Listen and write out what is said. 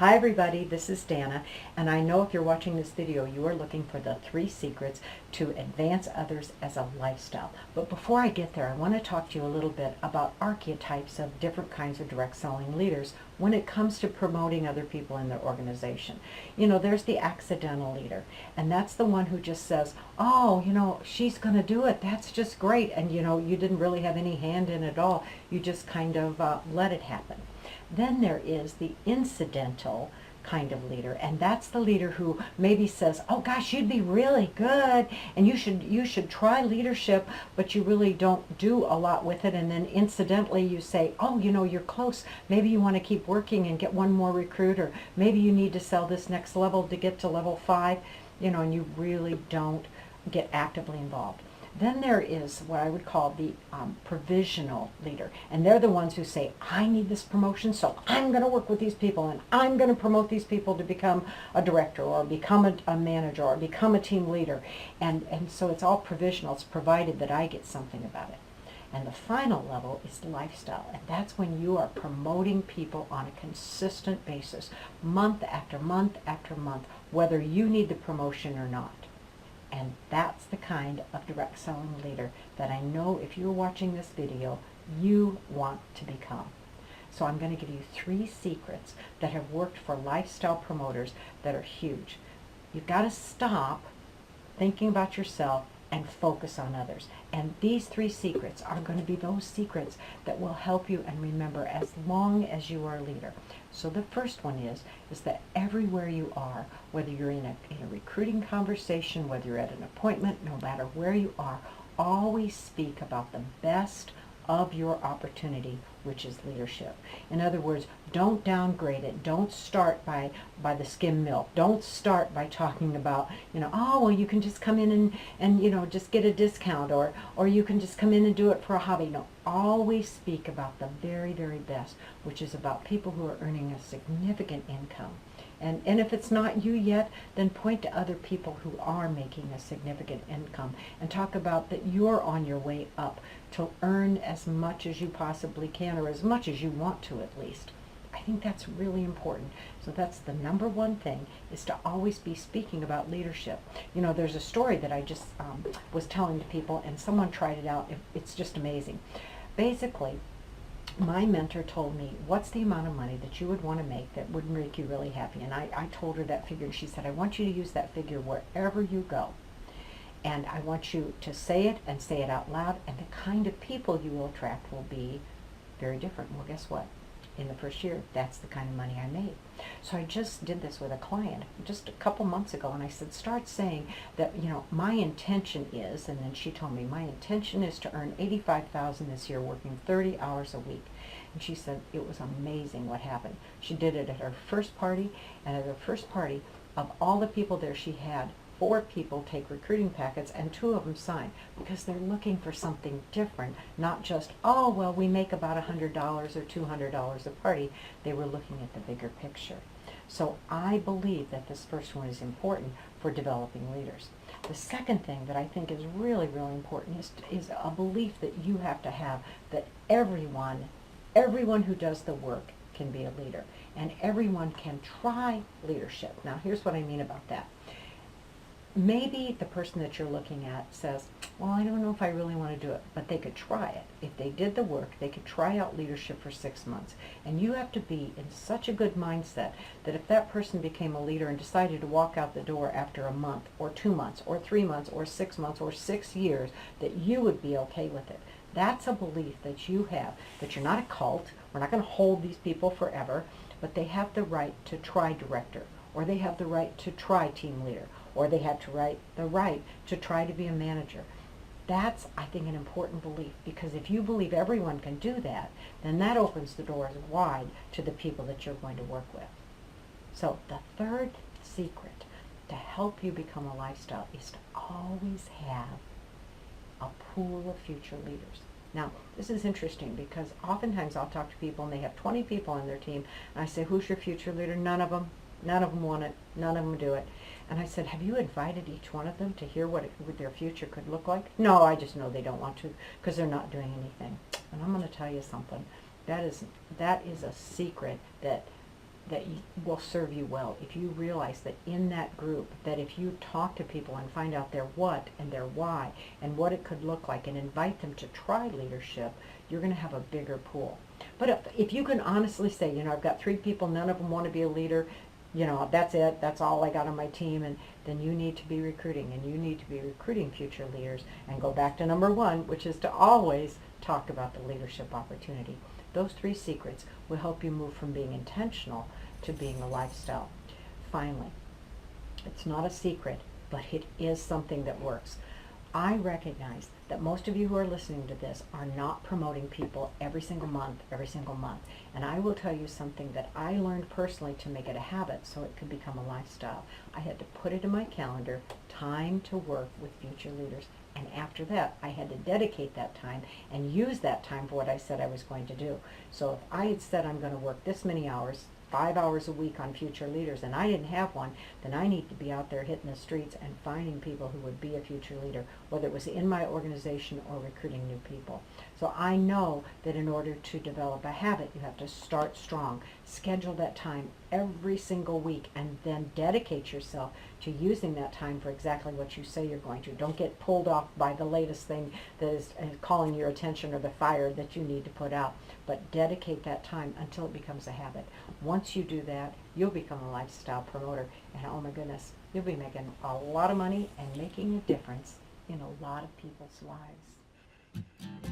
Hi everybody, this is Dana, and I know if you're watching this video, you are looking for the 3 secrets to advance others as a lifestyle. But before I get there, I want to talk to you a little bit about archetypes of different kinds of direct selling leaders when it comes to promoting other people in their organization. You know, there's the accidental leader, and that's the one who just says, oh, she's going to do it. That's just great. And, you didn't really have any hand in it at all. You just kind of let it happen. Then there is the incidental kind of leader, and that's the leader who maybe says, oh gosh, you'd be really good and you should try leadership, but you really don't do a lot with it. And then incidentally you say, oh, you're close, maybe you want to keep working and get one more recruit, or maybe you need to sell this next level to get to level 5, and you really don't get actively involved. Then there is what I would call the provisional leader. And they're the ones who say, I need this promotion, so I'm going to work with these people, and I'm going to promote these people to become a director, or become a manager, or become a team leader. And so it's all provisional. It's provided that I get something about it. And the final level is lifestyle. And that's when you are promoting people on a consistent basis, month after month after month, whether you need the promotion or not. And that's the kind of direct selling leader that I know if you're watching this video, you want to become. So I'm going to give you 3 secrets that have worked for lifestyle promoters that are huge. You've got to stop thinking about yourself and focus on others. And these 3 secrets are going to be those secrets that will help you and remember as long as you are a leader. So the first one is that everywhere you are, whether you're in a recruiting conversation, whether you're at an appointment, no matter where you are, always speak about the best of your opportunity, which is leadership. In other words, don't downgrade it. Don't start by the skim milk. Don't start by talking about, oh, well, you can just come in and just get a discount, or you can just come in and do it for a hobby. No, always speak about the very, very best, which is about people who are earning a significant income. And if it's not you yet, then point to other people who are making a significant income and talk about that you're on your way up to earn as much as you possibly can, or as much as you want to at least. I think that's really important. So that's the number one thing, is to always be speaking about leadership. There's a story that I just was telling to people, and someone tried it out. It's just amazing. Basically, my mentor told me, what's the amount of money that you would want to make that would make you really happy? And I told her that figure, and she said, I want you to use that figure wherever you go. And I want you to say it, and say it out loud, and the kind of people you will attract will be very different. Well, guess what? In the first year, that's the kind of money I made. So I just did this with a client just a couple months ago, and I said, start saying that, my intention is, and then she told me, my intention is to earn $85,000 this year working 30 hours a week. And she said it was amazing what happened. She did it at her first party, and at her first party, of all the people there, she had 4 people take recruiting packets, and 2 of them sign, because they're looking for something different, not just, oh, well, we make about $100 or $200 a party. They were looking at the bigger picture. So I believe that this first one is important for developing leaders. The second thing that I think is really, really important is a belief that you have to have, that everyone who does the work can be a leader, and everyone can try leadership. Now, here's what I mean about that. Maybe the person that you're looking at says, well, I don't know if I really want to do it, but they could try it. If they did the work, they could try out leadership for 6 months. And you have to be in such a good mindset that if that person became a leader and decided to walk out the door after a month, or 2 months, or 3 months, or 6 months, or 6 years, that you would be okay with it. That's a belief that you have, that you're not a cult. We're not going to hold these people forever, but they have the right to try director, or they have the right to try team leader, or they have the right to try to be a manager. That's, I think, an important belief, because if you believe everyone can do that, then that opens the doors wide to the people that you're going to work with. So the third secret to help you become a lifestyle is to always have a pool of future leaders. Now, this is interesting, because oftentimes I'll talk to people and they have 20 people on their team, and I say, who's your future leader? None of them want it. None of them do it. And I said, have you invited each one of them to hear what their future could look like? No, I just know they don't want to, because they're not doing anything. And I'm going to tell you something. That is a secret that that will serve you well. If you realize that in that group, that if you talk to people and find out their what and their why and what it could look like and invite them to try leadership, you're going to have a bigger pool. But if you can honestly say, I've got 3 people, none of them want to be a leader, that's it, that's all I got on my team, and then you need to be recruiting, and you need to be recruiting future leaders, and go back to number 1, which is to always talk about the leadership opportunity. Those 3 secrets will help you move from being intentional to being a lifestyle. Finally, it's not a secret, but it is something that works. I recognize that most of you who are listening to this are not promoting people every single month. And I will tell you something that I learned personally to make it a habit so it could become a lifestyle. I had to put it in my calendar, time to work with future leaders. And after that, I had to dedicate that time and use that time for what I said I was going to do. So if I had said I'm going to work this many hours, 5 hours a week on future leaders, and I didn't have one, then I need to be out there hitting the streets and finding people who would be a future leader, whether it was in my organization or recruiting new people. So I know that in order to develop a habit, you have to start strong. Schedule that time every single week and then dedicate yourself to using that time for exactly what you say you're going to. Don't get pulled off by the latest thing that is calling your attention or the fire that you need to put out, but dedicate that time until it becomes a habit. Once you do that, you'll become a lifestyle promoter, and oh my goodness, you'll be making a lot of money and making a difference in a lot of people's lives.